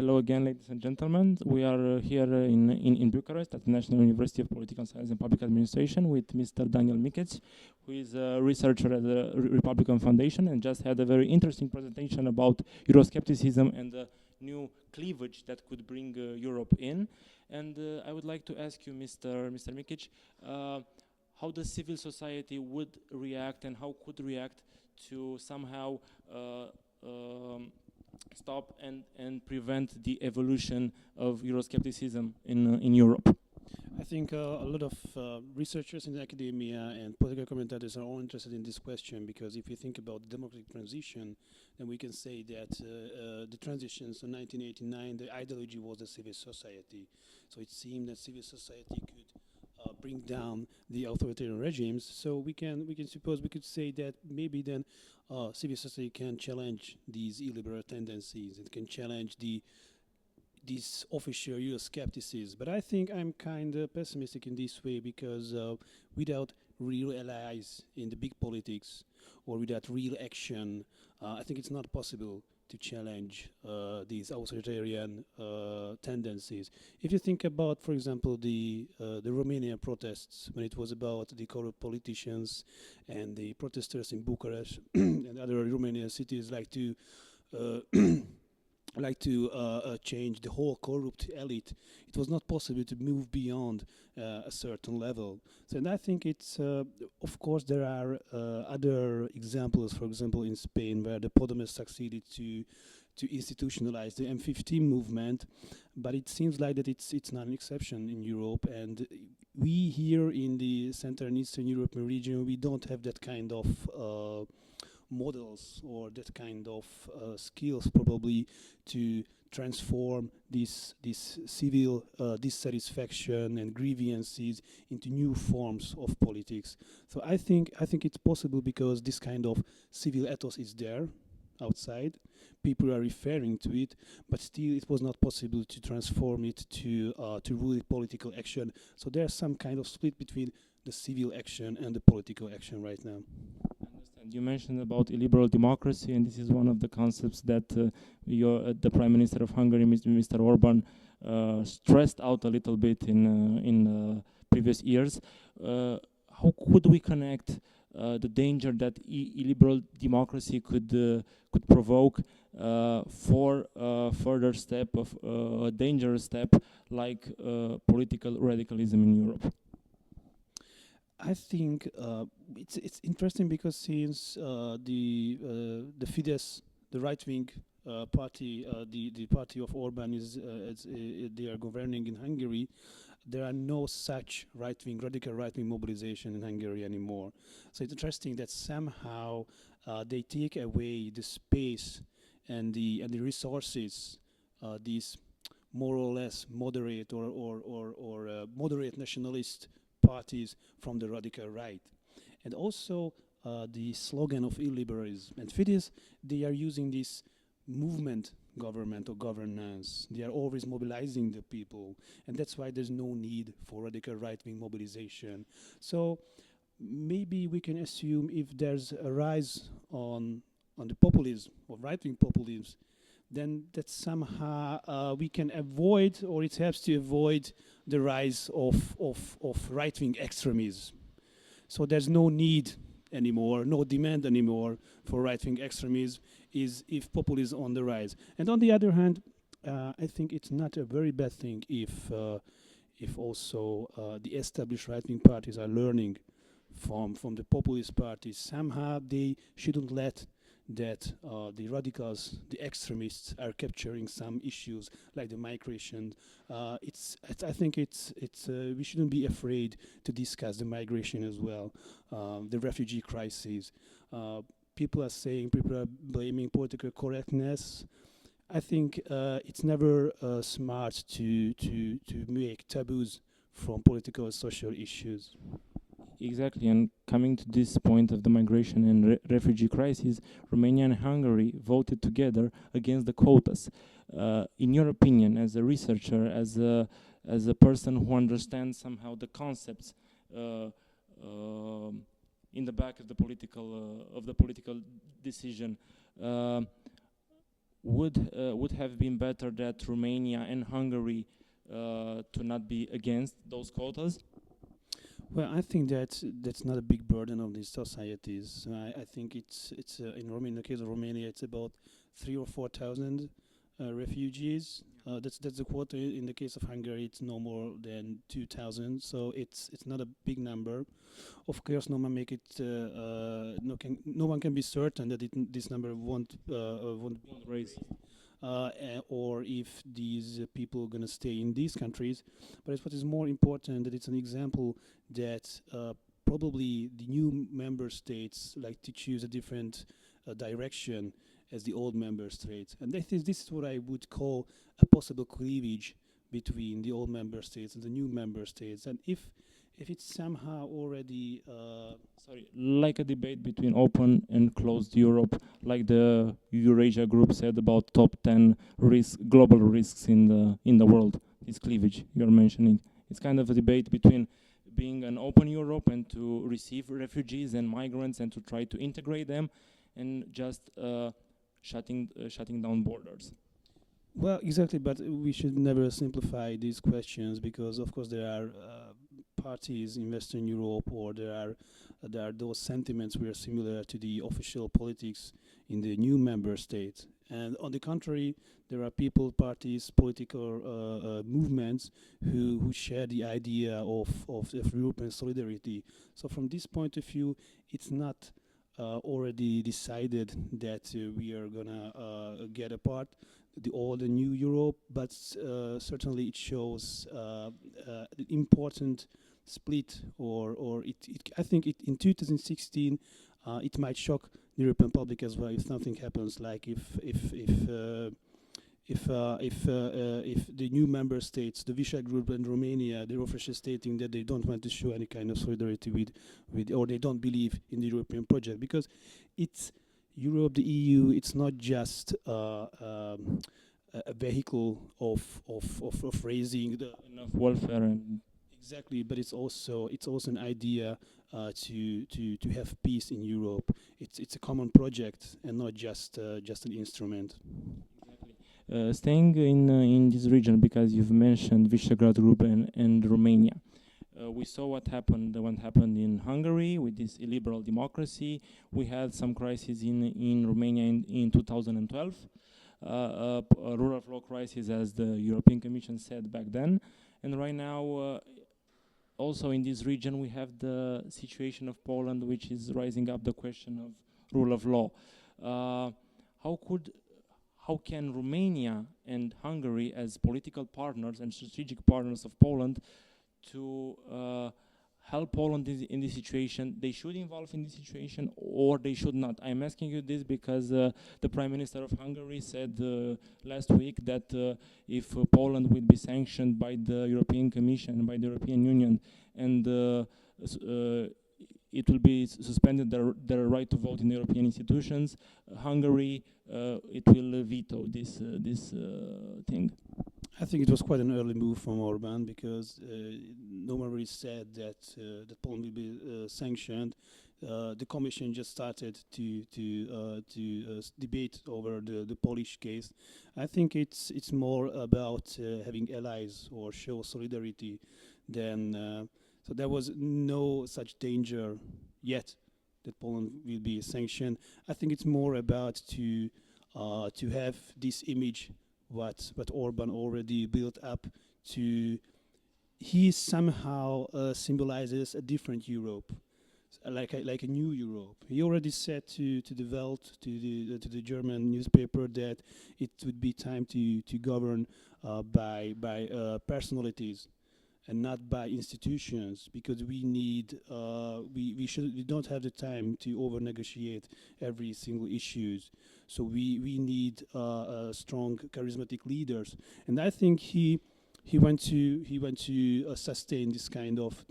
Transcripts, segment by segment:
Hello again, ladies and gentlemen. We are here in Bucharest at the National University of Political Science and Public Administration with Mr. Daniel Mikecz, who is a researcher at the Republikon Foundation and just had a very interesting presentation about Euroscepticism and the new cleavage that could bring Europe in. And I would like to ask you, Mr. Mikecz, how the civil society would react and how could react to somehow stop and prevent the evolution of Euroscepticism in Europe. I think a lot of researchers in academia and political commentators are all interested in this question, because if you think about the democratic transition, then we can say that the transitions in 1989, the ideology was the civil society. So it seemed that civil society could bring down the authoritarian regimes. So we can suppose, we could say that maybe then civil society can challenge these illiberal tendencies. It can challenge these official Euroscepticism. But I think I'm kind of pessimistic in this way, because without real allies in the big politics or without real action, I think it's not possible to challenge these authoritarian tendencies. If you think about, for example, the Romanian protests, when it was about the corrupt politicians and the protesters in Bucharest and other Romanian cities like to change the whole corrupt elite, it was not possible to move beyond a certain level. So, and I think it's, of course, there are other examples, for example, in Spain, where the Podemos succeeded to institutionalize the M15 movement, but it seems like that it's not an exception in Europe, and we here in the Central and Eastern European region, we don't have that kind of models or that kind of skills probably to transform this civil dissatisfaction and grievances into new forms of politics. So I think it's possible, because this kind of civil ethos is there outside. People are referring to it, but still it was not possible to transform it to really political action. So there's some kind of split between the civil action and the political action right now. You mentioned about illiberal democracy, and this is one of the concepts that the Prime Minister of Hungary, Mr. Orban, stressed out a little bit in previous years. How could we connect the danger that illiberal democracy could provoke for a further step of a dangerous step like political radicalism in Europe? I think it's interesting, because since the Fidesz, the right-wing party, the party of Orban they are governing in Hungary, there are no such radical right-wing mobilization in Hungary anymore. So it's interesting that somehow they take away the space and the resources, these more or less moderate or moderate nationalist parties from the radical right. And also the slogan of illiberalism and Fidesz, they are using this movement government or governance. They are always mobilizing the people, and that's why there's no need for radical right-wing mobilization. So maybe we can assume, if there's a rise on the populism or right-wing populism, then that somehow we can avoid, or it helps to avoid, the rise of right-wing extremism. So there's no need anymore, no demand anymore for right-wing extremism if populism on the rise. And on the other hand, I think it's not a very bad thing if also the established right-wing parties are learning from the populist parties. Somehow they shouldn't let that the radicals, the extremists, are capturing some issues like the migration. I think we shouldn't be afraid to discuss the migration as well, the refugee crisis. People are blaming political correctness. I think it's never smart to make taboos from political and social issues. Exactly, and coming to this point of the migration and refugee crisis, Romania and Hungary voted together against the quotas. In your opinion, as a researcher, as a person who understands somehow the concepts in the back of the political decision, would have been better that Romania and Hungary to not be against those quotas? Well, I think that's not a big burden on these societies. I think it's in the case of Romania, it's about 3 or 4 thousand refugees. That's the quota. In the case of Hungary, it's no more than 2,000. So it's not a big number. Of course, no one make it. No one can be certain that this number won't Raise. or if these people are going to stay in these countries. But what is more important that it's an example that probably the new member states like to choose a different direction as the old member states. And this is what I would call a possible cleavage between the old member states and the new member states. And if it's somehow already Like a debate between open and closed Europe, like the Eurasia group said about top 10 global risks in the world. This cleavage you're mentioning, it's kind of a debate between being an open Europe and to receive refugees and migrants and to try to integrate them, and just shutting down borders. well, exactly, but we should never simplify these questions because, of course, there are parties in Western Europe, or there are those sentiments which are similar to the official politics in the new member states. And on the contrary, there are people, parties, political movements who share the idea of European solidarity. So from this point of view, it's not already decided that we are gonna get apart the old and new Europe, but certainly it shows the important split, or I think in 2016 it might shock the European public as well if nothing happens. Like if the new member states, the Visegrad Group and Romania, they're officially stating that they don't want to show any kind of solidarity with or they don't believe in the European project, because it's Europe, the EU. It's not just a vehicle of raising the Enough welfare and exactly, but it's also an idea to have peace in Europe. It's a common project and not just an instrument. staying in this region, because you've mentioned Visegrad Group and Romania. We saw what happened in Hungary with this illiberal democracy. We had some crises in Romania in 2012. A rule of law crisis, as the European Commission said back then. And right now, also in this region, we have the situation of Poland, which is rising up the question of rule of law. How can Romania and Hungary, as political partners and strategic partners of Poland, to help Poland in this situation? They should involve in this situation, or they should not? I'm asking you this because the Prime Minister of Hungary said last week that if Poland will be sanctioned by the European Commission, by the European Union, and it will be suspended their right to vote in the European institutions, Hungary it will veto this thing. I think it was quite an early move from Orban, because no one really said that Poland will be sanctioned. The Commission just started to debate over the Polish case. I think it's more about having allies or show solidarity than. So there was no such danger yet that Poland will be sanctioned. I think it's more about to have this image what Orban already built up to. He somehow symbolizes a different Europe, like a new Europe. He already said to the Welt, to the German newspaper, that it would be time to govern by personalities and not by institutions, because we need we don't have the time to over negotiate every single issues. So we need strong charismatic leaders, and I think he went to sustain this kind of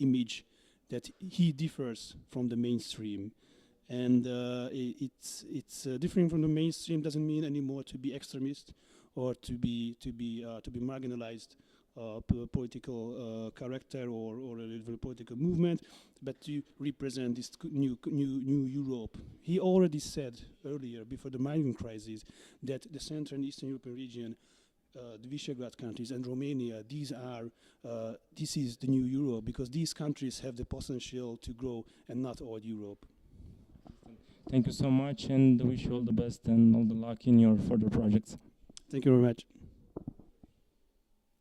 image that he differs from the mainstream. And it's differing from the mainstream doesn't mean anymore to be extremist or to be marginalized political character or a little political movement, but to represent this new Europe. He already said earlier, before the migrant crisis, that the Central and Eastern European region, the Visegrad countries and Romania, this is the new Europe, because these countries have the potential to grow and not all Europe. Thank you so much, and wish you all the best and all the luck in your further projects. Thank you very much.